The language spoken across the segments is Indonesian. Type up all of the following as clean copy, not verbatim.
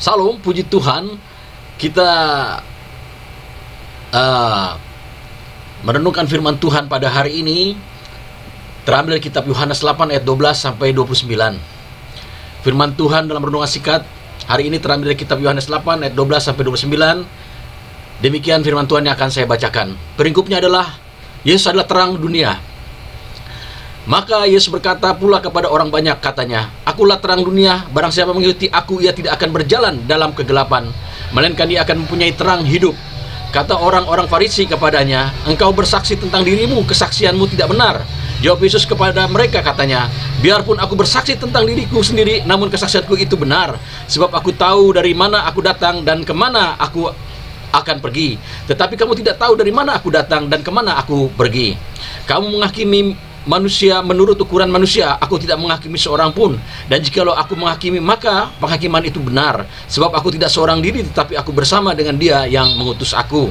Salam, puji Tuhan. Kita merenungkan firman Tuhan pada hari ini terambil dari kitab Yohanes 8 ayat 12 sampai 29. Firman Tuhan dalam renungan singkat hari ini terambil dari kitab Yohanes 8 ayat 12 sampai 29. Demikian firman Tuhan yang akan saya bacakan. Peringkupnya adalah Yesus adalah terang dunia. Maka Yesus berkata pula kepada orang banyak, katanya, "Akulah terang dunia, barang siapa mengikuti aku, ia tidak akan berjalan dalam kegelapan, melainkan ia akan mempunyai terang hidup." Kata orang-orang Farisi kepadanya, "Engkau bersaksi tentang dirimu, kesaksianmu tidak benar." Jawab Yesus kepada mereka, katanya, "Biarpun aku bersaksi tentang diriku sendiri, namun kesaksianku itu benar, sebab aku tahu dari mana aku datang dan kemana aku akan pergi. Tetapi kamu tidak tahu dari mana aku datang dan kemana aku pergi. Kamu menghakimi manusia menurut ukuran manusia, aku tidak menghakimi seorang pun. Dan jikalau aku menghakimi, maka penghakiman itu benar, sebab aku tidak seorang diri, tetapi aku bersama dengan Dia yang mengutus aku.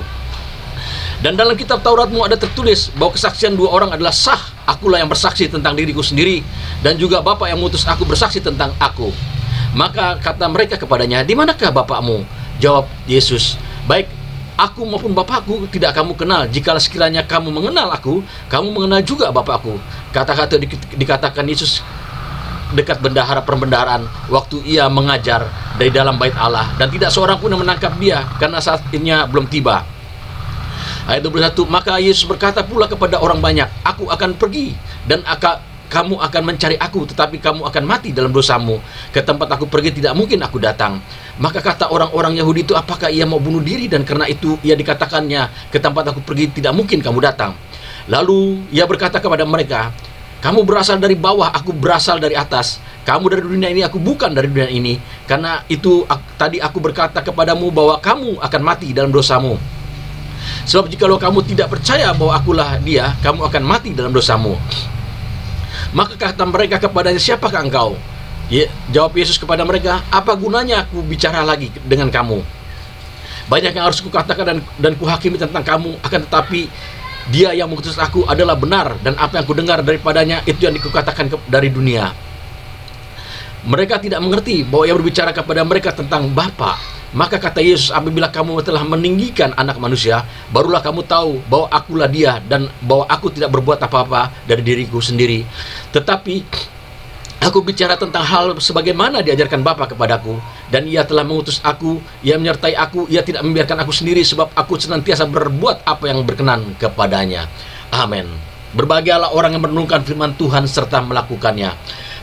Dan dalam kitab Tauratmu ada tertulis bahwa kesaksian dua orang adalah sah. Akulah yang bersaksi tentang diriku sendiri, dan juga Bapa yang mengutus aku bersaksi tentang aku." Maka kata mereka kepadanya, "Di manakah Bapakmu?" Jawab Yesus, "Baik aku maupun Bapakku tidak kamu kenal. Jikalau sekiranya kamu mengenal aku, kamu mengenal juga Bapakku." Kata-kata dikatakan Yesus dekat bendahara perbendaharaan waktu ia mengajar dari dalam bait Allah, dan tidak seorang pun yang menangkap dia karena saatnya belum tiba. Ayat 21, maka Yesus berkata pula kepada orang banyak, "Aku akan pergi dan kamu akan mencari aku, tetapi kamu akan mati dalam dosamu. Ke tempat aku pergi tidak mungkin aku datang." Maka kata orang-orang Yahudi itu, "Apakah ia mau bunuh diri dan karena itu ia dikatakannya, ke tempat aku pergi tidak mungkin kamu datang?" Lalu ia berkata kepada mereka, "Kamu berasal dari bawah, aku berasal dari atas. Kamu dari dunia ini, aku bukan dari dunia ini. Karena itu tadi aku berkata kepadamu bahwa kamu akan mati dalam dosamu. Sebab jikalau kamu tidak percaya bahwa akulah Dia, kamu akan mati dalam dosamu." Maka kata mereka kepadanya, "Siapakah engkau?" Jawab Yesus kepada mereka, "Apa gunanya aku bicara lagi dengan kamu? Banyak yang harus kukatakan dan kuhakimi tentang kamu, akan tetapi Dia yang mengutus aku adalah benar, dan apa yang kudengar daripadanya itu yang dikukatakan dari dunia." Mereka tidak mengerti bahwa ia berbicara kepada mereka tentang Bapa. Maka kata Yesus, "Apabila kamu telah meninggikan Anak Manusia, barulah kamu tahu bahwa akulah Dia, dan bahwa aku tidak berbuat apa-apa dari diriku sendiri, tetapi aku bicara tentang hal sebagaimana diajarkan Bapa kepadaku, dan Ia telah mengutus aku, Ia menyertai aku, Ia tidak membiarkan aku sendiri, sebab aku senantiasa berbuat apa yang berkenan kepadanya." Amin. Berbahagialah orang yang merenungkan firman Tuhan serta melakukannya.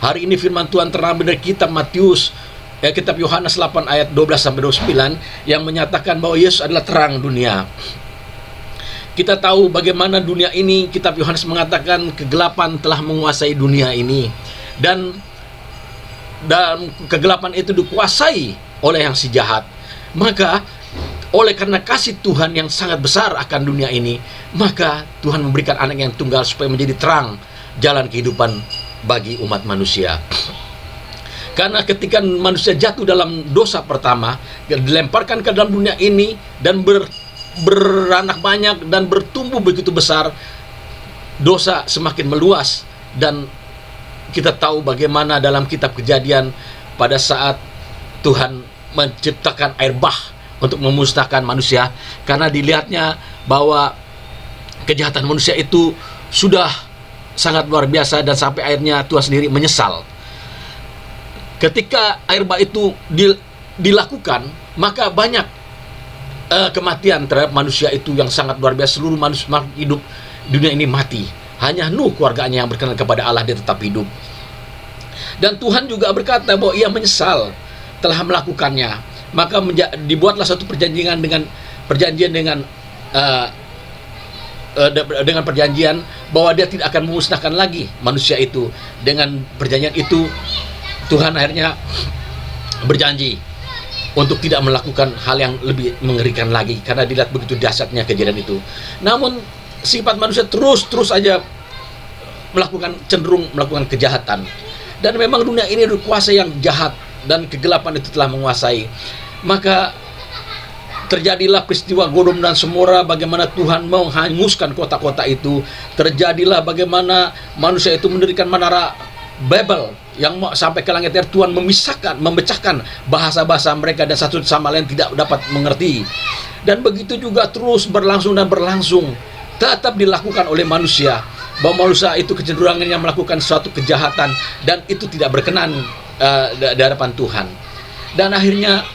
Hari ini firman Tuhan terambil dari kitab kitab Yohanes 8 ayat 12 sampai 29 yang menyatakan bahwa Yesus adalah terang dunia. Kita tahu bagaimana dunia ini, kitab Yohanes mengatakan kegelapan telah menguasai dunia ini, dan kegelapan itu dikuasai oleh yang si jahat. Maka oleh karena kasih Tuhan yang sangat besar akan dunia ini, maka Tuhan memberikan anak yang tunggal supaya menjadi terang jalan kehidupan bagi umat manusia. Karena ketika manusia jatuh dalam dosa pertama, dilemparkan ke dalam dunia ini dan beranak banyak dan bertumbuh begitu besar, dosa semakin meluas. Dan kita tahu bagaimana dalam kitab Kejadian pada saat Tuhan menciptakan air bah untuk memusnahkan manusia, karena dilihatnya bahwa kejahatan manusia itu sudah sangat luar biasa, dan sampai akhirnya Tuhan sendiri menyesal. Ketika air bah itu dilakukan, maka banyak kematian terhadap manusia itu yang sangat luar biasa. Seluruh manusia hidup dunia ini mati. Hanya Nuh keluarganya yang berkenan kepada Allah, dia tetap hidup. Dan Tuhan juga berkata bahwa Ia menyesal telah melakukannya. Maka dibuatlah satu perjanjian dengan perjanjian bahwa Dia tidak akan memusnahkan lagi manusia itu. Dengan perjanjian itu Tuhan akhirnya berjanji untuk tidak melakukan hal yang lebih mengerikan lagi, karena dilihat begitu dahsyatnya kejadian itu. Namun sifat manusia terus aja cenderung melakukan kejahatan. Dan memang dunia ini dikuasai yang jahat, dan kegelapan itu telah menguasai. Maka terjadilah peristiwa Sodom dan Gomora, bagaimana Tuhan menghanguskan kota-kota itu. Terjadilah bagaimana manusia itu mendirikan menara Babel yang sampai ke langit, Tuhan memecahkan bahasa-bahasa mereka dan satu sama lain tidak dapat mengerti. Dan begitu juga terus berlangsung dan berlangsung, tetap dilakukan oleh manusia, bahwa manusia itu kecenderungannya melakukan suatu kejahatan dan itu tidak berkenan di hadapan Tuhan. Dan akhirnya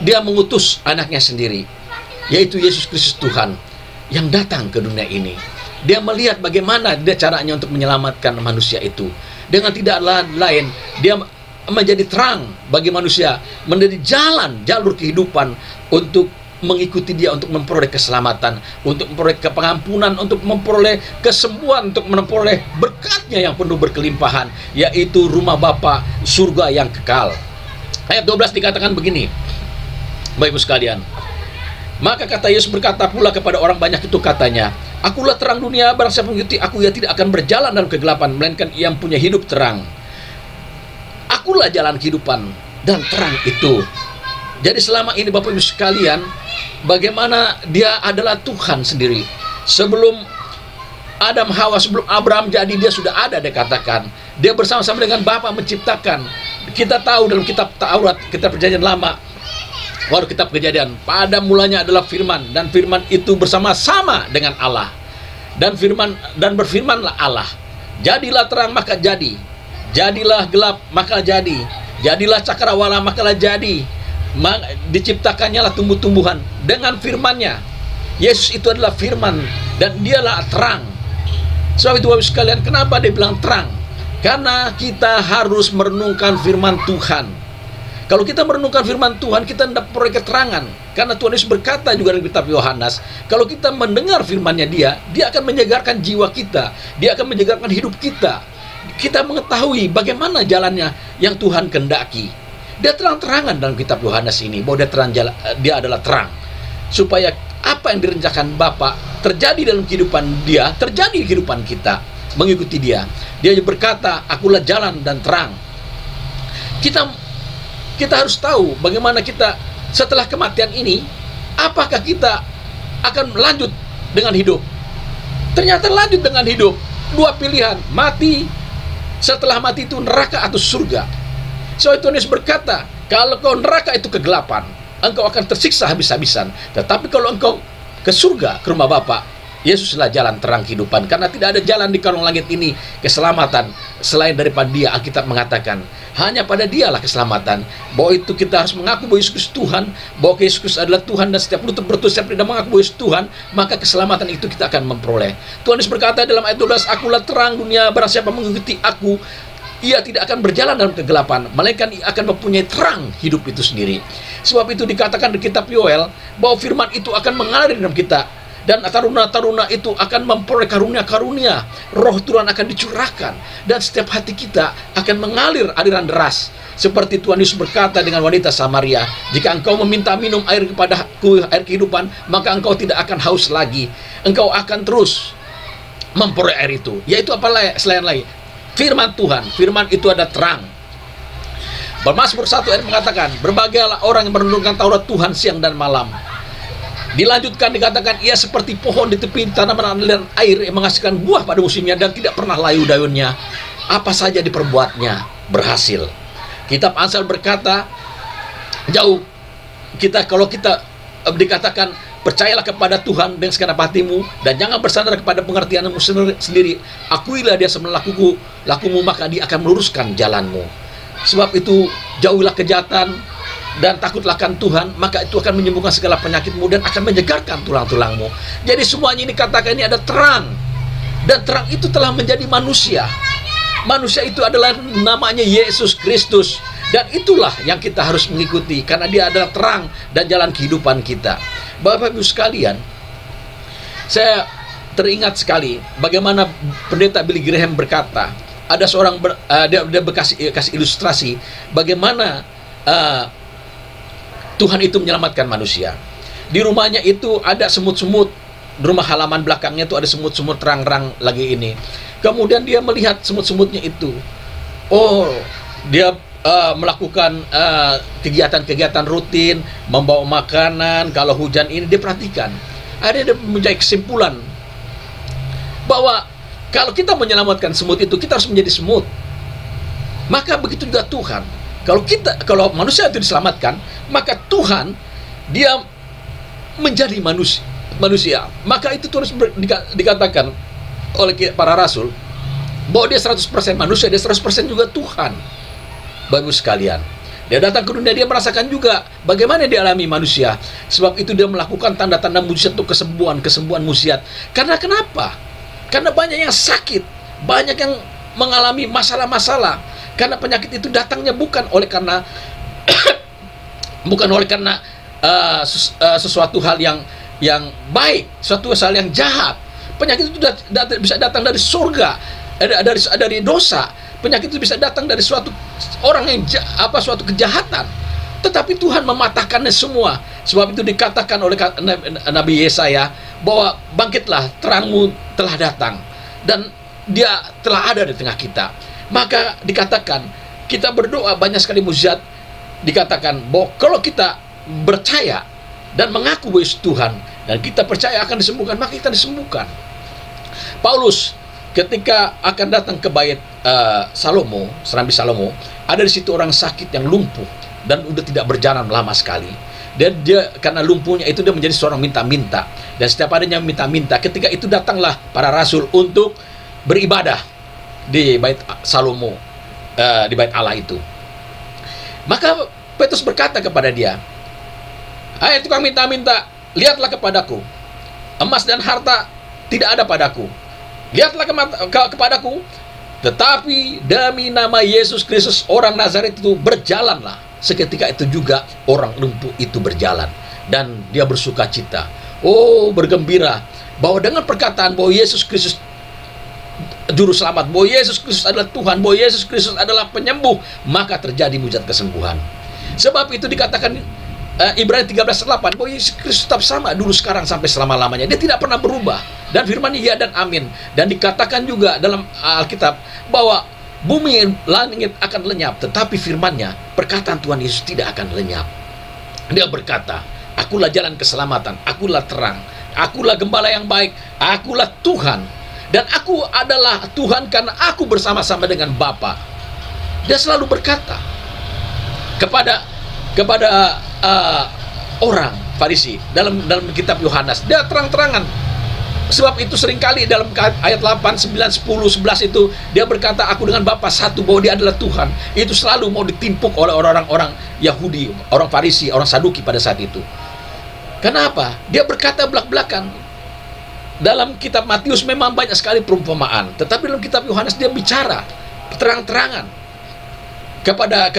dia mengutus anaknya sendiri, yaitu Yesus Kristus Tuhan, yang datang ke dunia ini. Dia melihat bagaimana dia caranya untuk menyelamatkan manusia itu. Dengan tidak lain, dia menjadi terang bagi manusia, menjadi jalur kehidupan untuk mengikuti dia, untuk memperoleh keselamatan, untuk memperoleh pengampunan, untuk memperoleh kesembuhan, untuk memperoleh berkatnya yang penuh berkelimpahan, yaitu rumah Bapa, surga yang kekal. Ayat 12 dikatakan begini, Bapak Ibu sekalian, maka kata Yesus berkata pula kepada orang banyak itu, katanya, akulah terang dunia, barang siapa mengikuti aku, ia tidak akan berjalan dalam kegelapan, melainkan ia punya hidup terang. Akulah jalan kehidupan dan terang itu. Jadi selama ini Bapak Ibu sekalian, bagaimana dia adalah Tuhan sendiri. Sebelum Adam Hawa, sebelum Abraham jadi, dia sudah ada, dikatakan. Dia bersama-sama dengan Bapa menciptakan. Kita tahu dalam kitab Taurat, kitab Perjanjian Lama, baru kitab Kejadian, pada mulanya adalah firman, dan firman itu bersama-sama dengan Allah. Dan berfirmanlah Allah, jadilah terang, maka jadi. Jadilah gelap, maka jadi. Jadilah cakrawala, maka jadi. Diciptakannya lah tumbuh-tumbuhan dengan firman-Nya. Yesus itu adalah firman dan dialah terang. Sebab itu Bapak sekalian, kenapa dia bilang terang? Karena kita harus merenungkan firman Tuhan. Kalau kita merenungkan firman Tuhan, kita tidak peroleh keterangan. Karena Tuhan Yesus berkata juga dalam kitab Yohanes, kalau kita mendengar firman-Nya dia akan menyegarkan jiwa kita, dia akan menyegarkan hidup kita. Kita mengetahui bagaimana jalannya yang Tuhan kehendaki. Dia terang-terangan dalam kitab Yohanes ini, bahwa dia adalah terang, supaya apa yang direncanakan Bapa terjadi dalam kehidupan dia, terjadi di kehidupan kita, mengikuti dia. Dia berkata, akulah jalan dan terang. Kita harus tahu bagaimana kita setelah kematian ini, apakah kita akan lanjut dengan hidup. Ternyata lanjut dengan hidup. Dua pilihan, mati, setelah mati itu neraka atau surga. So Tuhan Yesus berkata, kalau kau neraka itu kegelapan, engkau akan tersiksa habis-habisan. Tetapi kalau engkau ke surga, ke rumah Bapa, Yesuslah jalan terang kehidupan. Karena tidak ada jalan di kolong langit ini keselamatan selain daripada Dia. Alkitab mengatakan, hanya pada Dialah keselamatan. Bahwa itu kita harus mengaku bahwa Yesus Kristus Tuhan, bahwa Yesus Kristus adalah Tuhan, dan setiap lutut berdoa, setiap lidah mengaku bahwa Yesus Tuhan, maka keselamatan itu kita akan memperoleh. Tuhan Yesus berkata dalam ayat 12, akulah terang dunia, barang siapa mengikuti aku, ia tidak akan berjalan dalam kegelapan, melainkan ia akan mempunyai terang hidup itu sendiri. Sebab itu dikatakan di kitab Yoel, bahwa firman itu akan mengalir dalam kita, dan taruna-taruna itu akan memperoleh karunia-karunia. Roh Tuhan akan dicurahkan, dan setiap hati kita akan mengalir aliran deras. Seperti Tuhan Yesus berkata dengan wanita Samaria, jika engkau meminta minum air kepadaku, air kehidupan, maka engkau tidak akan haus lagi. Engkau akan terus memperoleh air itu. Yaitu apa selain lain? Firman Tuhan. Firman itu ada terang. Mazmur 1 ayat mengatakan, berbahagialah orang yang merenungkan Taurat Tuhan siang dan malam. Dilanjutkan dikatakan, ia seperti pohon di tepi tanaman aliran air yang menghasilkan buah pada musimnya dan tidak pernah layu daunnya. Apa saja diperbuatnya berhasil. Kitab Amsal berkata, kalau kita dikatakan, percayalah kepada Tuhan dengan segenap hatimu, dan jangan bersandar kepada pengertianmu sendiri. Akuilah dia sebelum lakumu, maka dia akan meluruskan jalanmu. Sebab itu, jauhilah kejahatan dan takutlah akan Tuhan, maka itu akan menyembuhkan segala penyakitmu dan akan menyegarkan tulang-tulangmu. Jadi semuanya ini katakan ini ada terang, dan terang itu telah menjadi manusia. Manusia itu adalah namanya Yesus Kristus, dan itulah yang kita harus mengikuti, karena dia adalah terang dan jalan kehidupan kita. Bapak Ibu sekalian, saya teringat sekali bagaimana pendeta Billy Graham berkata, ada seorang dia kasih ilustrasi bagaimana Tuhan itu menyelamatkan manusia. Di rumahnya itu ada semut-semut, di rumah halaman belakangnya itu ada semut-semut terang-terang lagi ini. Kemudian dia melihat semut-semutnya itu. Oh, dia melakukan kegiatan-kegiatan rutin, membawa makanan. Kalau hujan ini dia perhatikan. Ada menjadi kesimpulan bahwa Kalau kita menyelamatkan semut itu, kita harus menjadi semut. Maka begitu juga Tuhan. Kalau manusia itu diselamatkan, maka Tuhan dia menjadi manusia. Maka itu terus dikatakan oleh para rasul bahwa dia 100% manusia, dia 100% juga Tuhan. Bapak sekalian, dia datang ke dunia, dia merasakan juga bagaimana dia alami manusia. Sebab itu dia melakukan tanda-tanda mujizat untuk kesembuhan mujizat. Karena kenapa? Karena banyak yang sakit, banyak yang mengalami masalah-masalah. Karena penyakit itu datangnya bukan oleh karena sesuatu hal yang baik, suatu hal yang jahat. Penyakit itu bisa datang dari surga, dari dosa. Penyakit itu bisa datang dari suatu orang yang suatu kejahatan. Tetapi Tuhan mematahkannya semua. Sebab itu dikatakan oleh Nabi Yesaya bahwa bangkitlah, terangmu telah datang dan dia telah ada di tengah kita. Maka dikatakan kita berdoa banyak sekali mujizat. Dikatakan bahwa kalau kita percaya dan mengaku bahwa Yesus Tuhan dan kita percaya akan disembuhkan, maka kita disembuhkan. Paulus ketika akan datang ke bait Serambi Salomo, ada di situ orang sakit yang lumpuh dan udah tidak berjalan lama sekali. Dan dia karena lumpuhnya itu dia menjadi seorang minta-minta, dan setiap adanya minta-minta. Ketika itu datanglah para rasul untuk beribadah di bait Salomo, di bait Allah itu. Maka Petrus berkata kepada dia, "Hai tukang minta-minta, lihatlah kepadaku. Emas dan harta tidak ada padaku. Lihatlah kepadaku, tetapi demi nama Yesus Kristus orang Nazaret itu berjalanlah." Seketika itu juga orang lumpuh itu berjalan dan dia bersuka cita. Bergembira bahwa dengan perkataan bahwa Yesus Kristus juru selamat, bahwa Yesus Kristus adalah Tuhan, bahwa Yesus Kristus adalah penyembuh, maka terjadi mujizat kesembuhan. Sebab itu dikatakan Ibrani 13:8 bahwa Yesus Kristus tetap sama dulu, sekarang, sampai selama-lamanya. Dia tidak pernah berubah. Dan firman-Nya ya dan amin. Dan dikatakan juga dalam Alkitab bahwa bumi langit akan lenyap, tetapi firman-Nya, perkataan Tuhan Yesus tidak akan lenyap. Dia berkata, "Akulah jalan keselamatan, akulah terang, akulah gembala yang baik, akulah Tuhan. Dan aku adalah Tuhan karena aku bersama-sama dengan Bapa." Dia selalu berkata kepada orang Farisi dalam kitab Yohanes, dia terang-terangan. Sebab itu seringkali dalam ayat 8, 9, 10, 11 itu dia berkata, "Aku dengan Bapa satu," bahwa dia adalah Tuhan. Itu selalu mau ditimpuk oleh orang-orang Yahudi, orang Farisi, orang Saduki pada saat itu. Kenapa? Dia berkata belak-belakan. Dalam kitab Matius memang banyak sekali perumpamaan, tetapi dalam kitab Yohanes dia bicara terang-terangan kepada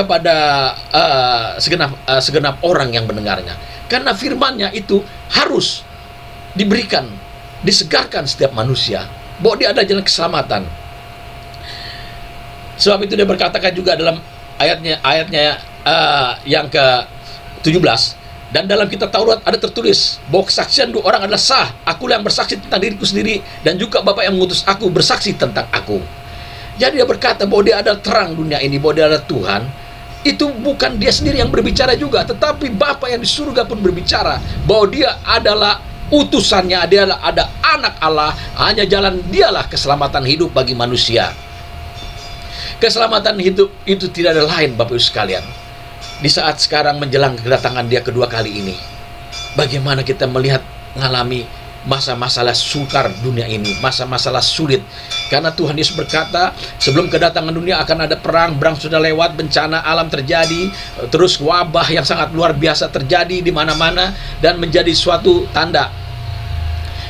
segenap orang yang mendengarnya. Karena firman-Nya itu harus diberikan, disegarkan setiap manusia, bahwa dia ada jalan keselamatan. Sebab itu dia berkatakan juga dalam ayatnya yang ke-17, "Dan dalam kitab Taurat ada tertulis bahwa kesaksian dua orang adalah sah. Akulah yang bersaksi tentang diriku sendiri, dan juga Bapa yang mengutus aku bersaksi tentang aku." Jadi dia berkata bahwa dia adalah terang dunia ini, bahwa dia adalah Tuhan. Itu bukan dia sendiri yang berbicara juga, tetapi Bapa yang di surga pun berbicara bahwa dia adalah utusannya, dia ada anak Allah. Hanya jalan dialah keselamatan hidup bagi manusia. Keselamatan hidup itu tidak ada lain, Bapak Ibu sekalian. Di saat sekarang menjelang kedatangan dia kedua kali ini, bagaimana kita melihat, mengalami masa-masalah sukar dunia ini, masa-masalah sulit. Karena Tuhan Yesus berkata, sebelum kedatangan dunia akan ada perang sudah lewat, bencana alam terjadi, terus wabah yang sangat luar biasa terjadi di mana-mana dan menjadi suatu tanda.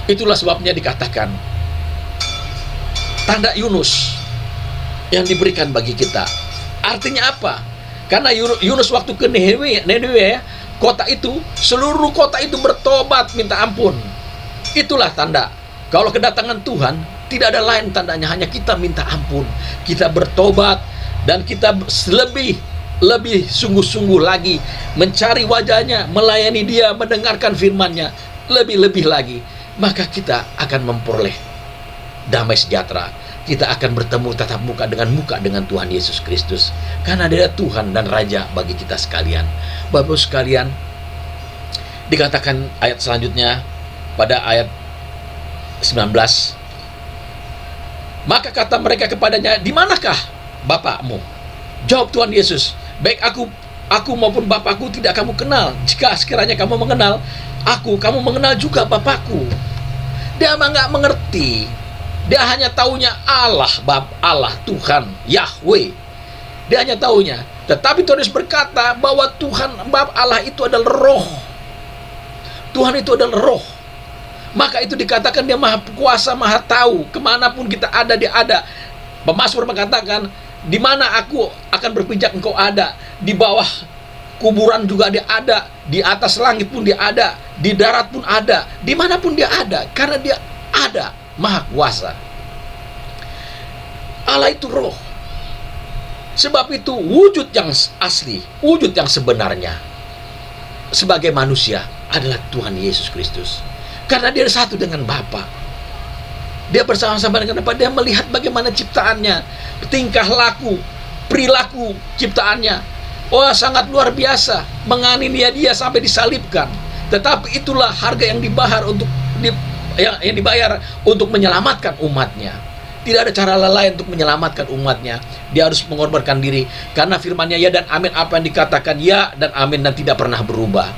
Itulah sebabnya dikatakan tanda Yunus yang diberikan bagi kita. Artinya apa? Karena Yunus waktu ke Nineve, kota itu, seluruh kota itu bertobat minta ampun. Itulah tanda. Kalau kedatangan Tuhan, tidak ada lain tandanya, hanya kita minta ampun, kita bertobat, dan kita lebih sungguh-sungguh lagi mencari wajahnya, melayani dia, mendengarkan firman-Nya lebih-lebih lagi. Maka kita akan memperoleh damai sejahtera. Kita akan bertemu tatap muka dengan Tuhan Yesus Kristus. Karena dia Tuhan dan Raja bagi kita sekalian. Bapak sekalian, dikatakan ayat selanjutnya pada ayat 19, Maka kata mereka kepadanya, di manakah Bapakmu? Jawab Tuhan Yesus, baik aku maupun Bapakku tidak kamu kenal. Jika sekiranya kamu mengenal aku, kamu mengenal juga Bapakku. Dia nggak mengerti. Dia hanya taunya Allah, Allah, Tuhan, Yahweh. Dia hanya taunya. Tetapi Tuhan Yesus berkata bahwa Tuhan, Bapa Allah itu adalah roh. Tuhan itu adalah roh. Maka itu dikatakan dia maha kuasa, maha tahu. Kemanapun kita ada, dia ada. Pemasmur mengatakan, di mana aku akan berpijak engkau ada. Di bawah kuburan juga dia ada. Di atas langit pun dia ada. Di darat pun ada. Dimanapun dia ada. Karena dia ada, maha kuasa. Allah itu roh. Sebab itu wujud yang asli, wujud yang sebenarnya sebagai manusia adalah Tuhan Yesus Kristus. Karena dia satu dengan Bapa. Dia bersama-sama dengan Bapa. Dia melihat bagaimana ciptaannya, tingkah laku, perilaku ciptaannya. Oh, sangat luar biasa. Menganiaya dia sampai disalibkan. Tetapi itulah harga yang dibayar yang dibayar untuk menyelamatkan umatnya. Tidak ada cara lain untuk menyelamatkan umatnya. Dia harus mengorbankan diri. Karena firman-Nya ya dan amin, apa yang dikatakan ya dan amin dan tidak pernah berubah.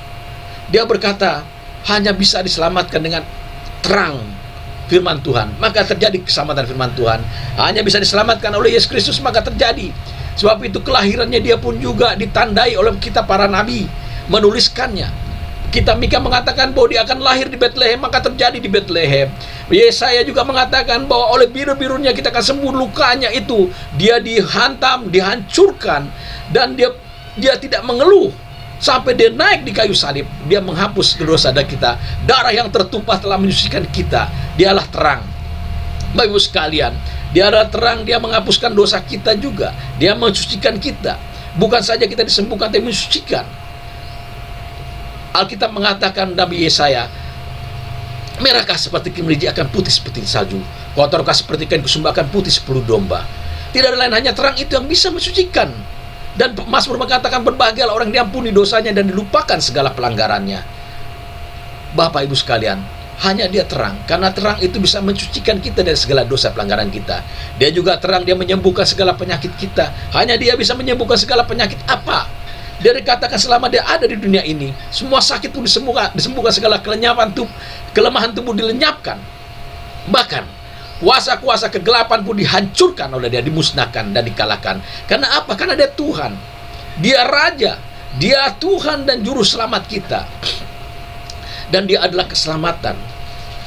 Dia berkata, hanya bisa diselamatkan dengan terang firman Tuhan, maka terjadi keselamatan firman Tuhan. Hanya bisa diselamatkan oleh Yesus Kristus, maka terjadi. Sebab itu kelahirannya dia pun juga ditandai oleh kita para nabi, menuliskannya. Kitab Mika mengatakan bahwa dia akan lahir di Betlehem, maka terjadi di Betlehem. Yesaya juga mengatakan bahwa oleh biru-birunya kita akan sembuh, lukanya itu dia dihantam, dihancurkan, dan dia tidak mengeluh. Sampai dia naik di kayu salib, dia menghapus dosa kita. Darah yang tertumpah telah menyucikan kita. Dialah terang. Bapak Ibu sekalian, dia adalah terang, dia menghapuskan dosa kita juga. Dia mensucikan kita. Bukan saja kita disembuhkan, tapi mensucikan. Alkitab mengatakan Nabi Yesaya, merahkah seperti kemeliji akan putih seperti salju, kotorkah seperti kain kusumba akan putih seperti domba. Tidak ada lain, hanya terang itu yang bisa mensucikan. Dan Mazmur mengatakan berbahagialah orang yang diampuni dosanya dan dilupakan segala pelanggarannya. Bapak Ibu sekalian, hanya dia terang. Karena terang itu bisa mensucikan kita dari segala dosa pelanggaran kita. Dia juga terang, dia menyembuhkan segala penyakit kita. Hanya dia bisa menyembuhkan segala penyakit apa? Dia dikatakan selama dia ada di dunia ini, semua sakit pun disembuhkan segala kelemahan tubuh dilenyapkan. Bahkan kuasa-kuasa kegelapan pun dihancurkan oleh dia, dimusnahkan dan dikalahkan. Karena apa? Karena dia Tuhan. Dia Raja. Dia Tuhan dan Juru Selamat kita. Dan dia adalah keselamatan.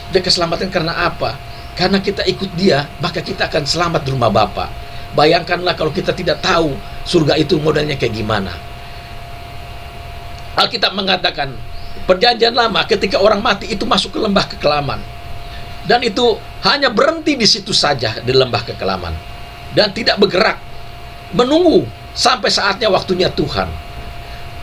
Dia keselamatan karena apa? Karena kita ikut dia, maka kita akan selamat di rumah Bapa. Bayangkanlah kalau kita tidak tahu surga itu modelnya kayak gimana. Alkitab mengatakan, perjanjian lama ketika orang mati itu masuk ke lembah kekelaman. Dan itu hanya berhenti di situ saja, di lembah kekelaman. Dan tidak bergerak. Menunggu sampai saatnya waktunya Tuhan.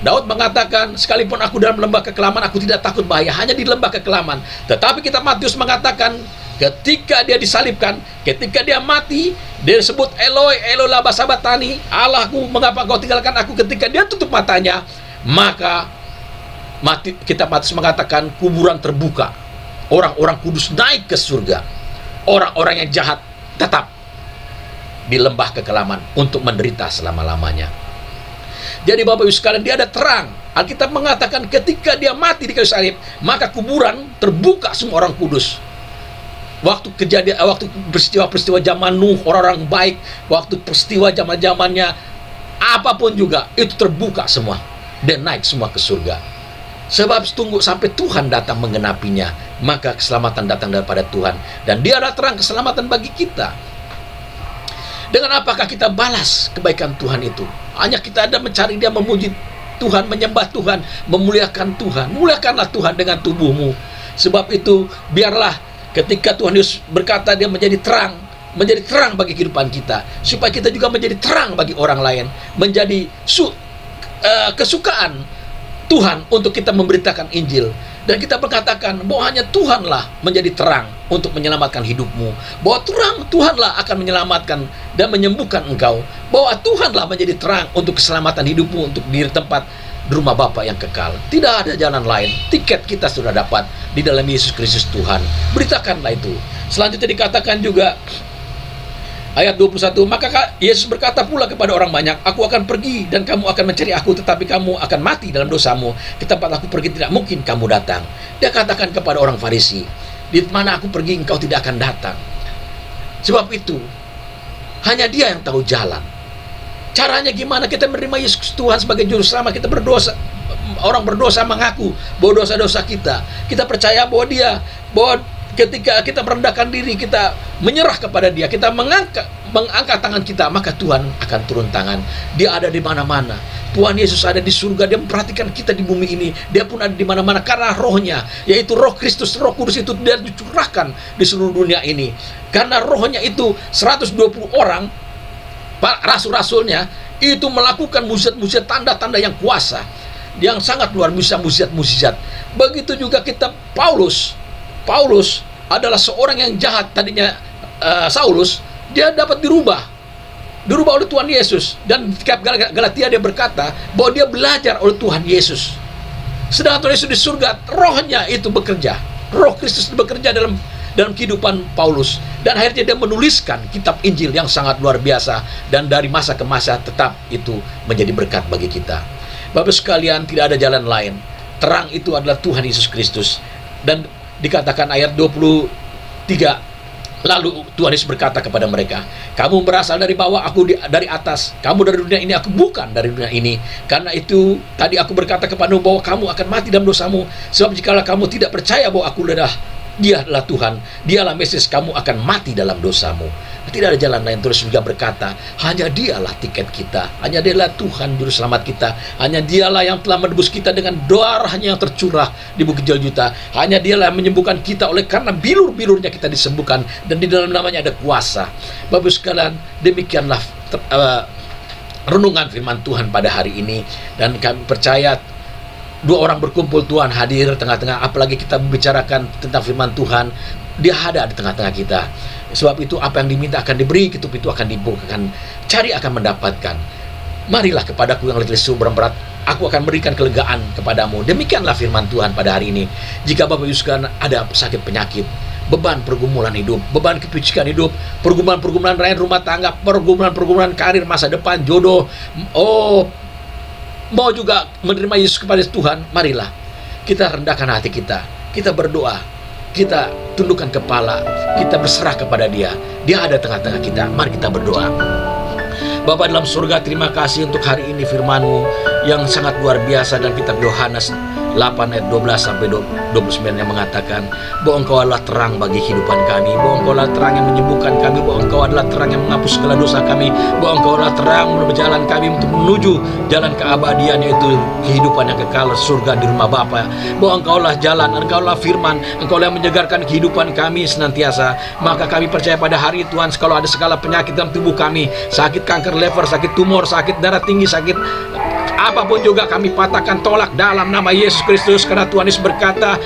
Daud mengatakan, sekalipun aku dalam lembah kekelaman, aku tidak takut bahaya. Hanya di lembah kekelaman. Tetapi kitab Matius mengatakan, ketika dia disalibkan, ketika dia mati, dia disebut Eloi, Eloi lama sabatani, Allahku, mengapa kau tinggalkan aku? Ketika dia tutup matanya, maka kitab Matius mengatakan, kuburan terbuka. Orang-orang kudus naik ke surga. Orang-orang yang jahat tetap di lembah kekelaman untuk menderita selama-lamanya. Jadi Bapak Ibu sekalian, dia ada terang. Alkitab mengatakan ketika dia mati di kayu salib, maka kuburan terbuka semua orang kudus. Waktu peristiwa-peristiwa zaman Nuh, orang-orang baik, waktu peristiwa zaman-zamannya apapun juga, itu terbuka semua. Dan naik semua ke surga. Sebab tunggu sampai Tuhan datang menggenapinya, maka keselamatan datang daripada Tuhan. Dan dia adalah terang keselamatan bagi kita. Dengan apakah kita balas kebaikan Tuhan itu? Hanya kita ada mencari dia, memuji Tuhan, menyembah Tuhan, memuliakan Tuhan. Muliakanlah Tuhan dengan tubuhmu. Sebab itu, biarlah ketika Tuhan Yesus berkata dia menjadi terang bagi kehidupan kita. Supaya kita juga menjadi terang bagi orang lain. Menjadi kesukaan Tuhan untuk kita memberitakan Injil. Dan kita berkatakan bahwa hanya Tuhanlah menjadi terang untuk menyelamatkan hidupmu. Bahwa Tuhanlah akan menyelamatkan dan menyembuhkan engkau. Bahwa Tuhanlah menjadi terang untuk keselamatan hidupmu, untuk diri tempat di rumah Bapa yang kekal. Tidak ada jalan lain. Tiket kita sudah dapat di dalam Yesus Kristus Tuhan. Beritakanlah itu. Selanjutnya dikatakan juga Ayat 21, maka Yesus berkata pula kepada orang banyak, aku akan pergi dan kamu akan mencari aku, tetapi kamu akan mati dalam dosamu. Ke tempat aku pergi tidak mungkin kamu datang. Dia katakan kepada orang Farisi, di mana aku pergi engkau tidak akan datang. Sebab itu, hanya dia yang tahu jalan. Caranya gimana kita menerima Yesus Tuhan sebagai juru selamat? Kita berdosa, orang berdosa mengaku bahwa dosa-dosa kita. Kita percaya bahwa ketika kita merendahkan diri, kita menyerah kepada Dia, kita mengangkat tangan kita, maka Tuhan akan turun tangan. Dia ada di mana-mana. Tuhan Yesus ada di surga, Dia memperhatikan kita di bumi ini. Dia pun ada di mana-mana karena rohnya, yaitu roh Kristus, roh kudus itu Dia dicurahkan di seluruh dunia ini. Karena rohnya itu 120 orang, rasul-rasulnya, itu melakukan mujizat-mujizat, tanda-tanda yang kuasa, yang sangat luar biasa, mujizat-mujizat. Begitu juga kita Paulus adalah seorang yang jahat tadinya, Saulus, dia dapat dirubah oleh Tuhan Yesus. Dan di kitab Galatia dia berkata bahwa dia belajar oleh Tuhan Yesus. Sedangkan Tuhan Yesus di surga, rohnya itu bekerja, roh Kristus bekerja dalam kehidupan Paulus. Dan akhirnya dia menuliskan kitab Injil yang sangat luar biasa, dan dari masa ke masa tetap itu menjadi berkat bagi kita. Bapak sekalian, tidak ada jalan lain. Terang itu adalah Tuhan Yesus Kristus. Dan dikatakan ayat 23, lalu Tuhan Yesus berkata kepada mereka, kamu berasal dari bawah, aku dari atas. Kamu dari dunia ini, aku bukan dari dunia ini. Karena itu tadi aku berkata kepadamu bahwa kamu akan mati dalam dosamu. Sebab jikalau kamu tidak percaya bahwa Dia adalah Tuhan, Dialah Mesias, kamu akan mati dalam dosamu. Tidak ada jalan lain. Terus juga berkata, hanya Dialah tiket kita, hanya Dialah Tuhan juru selamat kita, hanya Dialah yang telah menebus kita dengan darahnya yang tercurah di Bukit Golgota. Hanya Dialah yang menyembuhkan kita, oleh karena bilur-bilurnya kita disembuhkan, dan di dalam namanya ada kuasa. Bapak sekalian, demikianlah renungan firman Tuhan pada hari ini. Dan kami percaya dua orang berkumpul, Tuhan hadir tengah-tengah. Apalagi kita membicarakan tentang firman Tuhan, Dia ada di tengah-tengah kita. Sebab itu apa yang diminta akan diberi, kitab itu akan dibukakan, cari akan mendapatkan. Marilah kepadaku yang letih lesu berat, aku akan berikan kelegaan kepadamu. Demikianlah firman Tuhan pada hari ini. Jika Bapak Ibu sekalian ada sakit penyakit, beban pergumulan hidup, beban kepicikan hidup, pergumulan rakyat rumah tangga, pergumulan karir, masa depan, jodoh, mau juga menerima Yesus kepada Tuhan, marilah kita rendahkan hati kita, kita berdoa, kita tundukkan kepala, kita berserah kepada Dia. Dia ada tengah-tengah kita. Mari kita berdoa. Bapa dalam surga, terima kasih untuk hari ini firman-Mu yang sangat luar biasa, dan kitab Yohanes 8 ayat 12 sampai 29 yang mengatakan bahwa Engkau adalah terang bagi kehidupan kami, bahwa Engkau adalah terang yang menyembuhkan kami, bahwa Engkau adalah terang yang menghapus segala dosa kami, bahwa Engkau adalah terang berjalan kami untuk menuju jalan keabadian, yaitu kehidupan yang kekal, surga di rumah Bapa. Bahwa Engkau adalah jalan, Engkau adalah firman, Engkau adalah yang menyegarkan kehidupan kami senantiasa. Maka kami percaya pada hari Tuhan, kalau ada segala penyakit dalam tubuh kami, sakit kanker lever, sakit tumor, sakit darah tinggi, sakit apapun juga, kami patahkan, tolak dalam nama Yesus Kristus. Karena Tuhan Yesus berkata,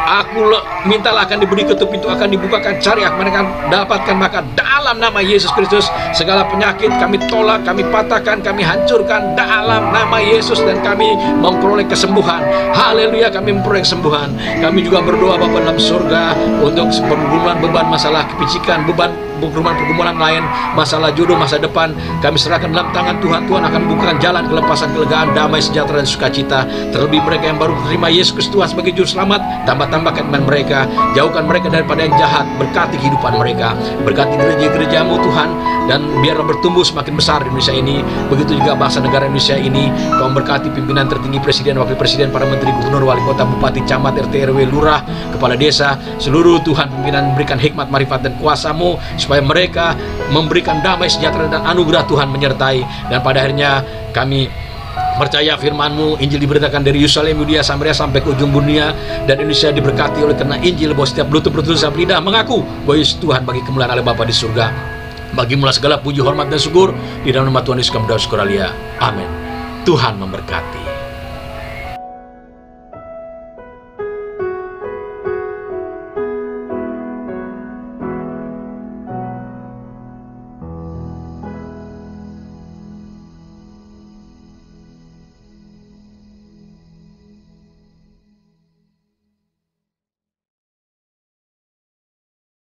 aku mintalah akan diberi, ketuk itu akan dibukakan, cari akan mereka dapatkan. Maka dalam nama Yesus Kristus, segala penyakit kami tolak, kami patahkan, kami hancurkan dalam nama Yesus, dan kami memperoleh kesembuhan. Haleluya, kami memperoleh kesembuhan. Kami juga berdoa Bapa dalam surga untuk pergumulan, beban, masalah kepicikan, beban pergumulan lain, masalah jodoh, masa depan, kami serahkan dalam tangan Tuhan. Tuhan akan membukakan jalan kelepasan, kelegaan, damai, sejahtera, dan sukacita. Terlebih mereka yang baru menerima Yesus Kristus sebagai juru selamat, tambah-tambahkan iman mereka, jauhkan mereka daripada yang jahat, berkati kehidupan mereka, berkati gereja-gerejamu Tuhan, dan biarlah bertumbuh semakin besar di Indonesia ini. Begitu juga bangsa negara Indonesia ini. Kau berkati pimpinan tertinggi, presiden, wakil presiden, para menteri, gubernur, wali kota, bupati, camat, RT, RW, lurah, kepala desa, seluruh Tuhan pimpinan, berikan hikmat, marifat, dan kuasa-Mu, supaya mereka memberikan damai, sejahtera, dan anugerah Tuhan menyertai. Dan pada akhirnya kami percaya firman-Mu, Injil diberitakan dari Yerusalem, Yudea, Samaria sampai ke ujung dunia, dan Indonesia diberkati oleh karena Injil, bahwa setiap lutut bertutur sampai lidah mengaku bahwa Yesus Tuhan, bagi kemuliaan Allah Bapa di surga. Bagimu segala puji, hormat, dan syukur di dalam nama Tuhan Yesus kami berdoa, syukur alia. Amin. Tuhan memberkati.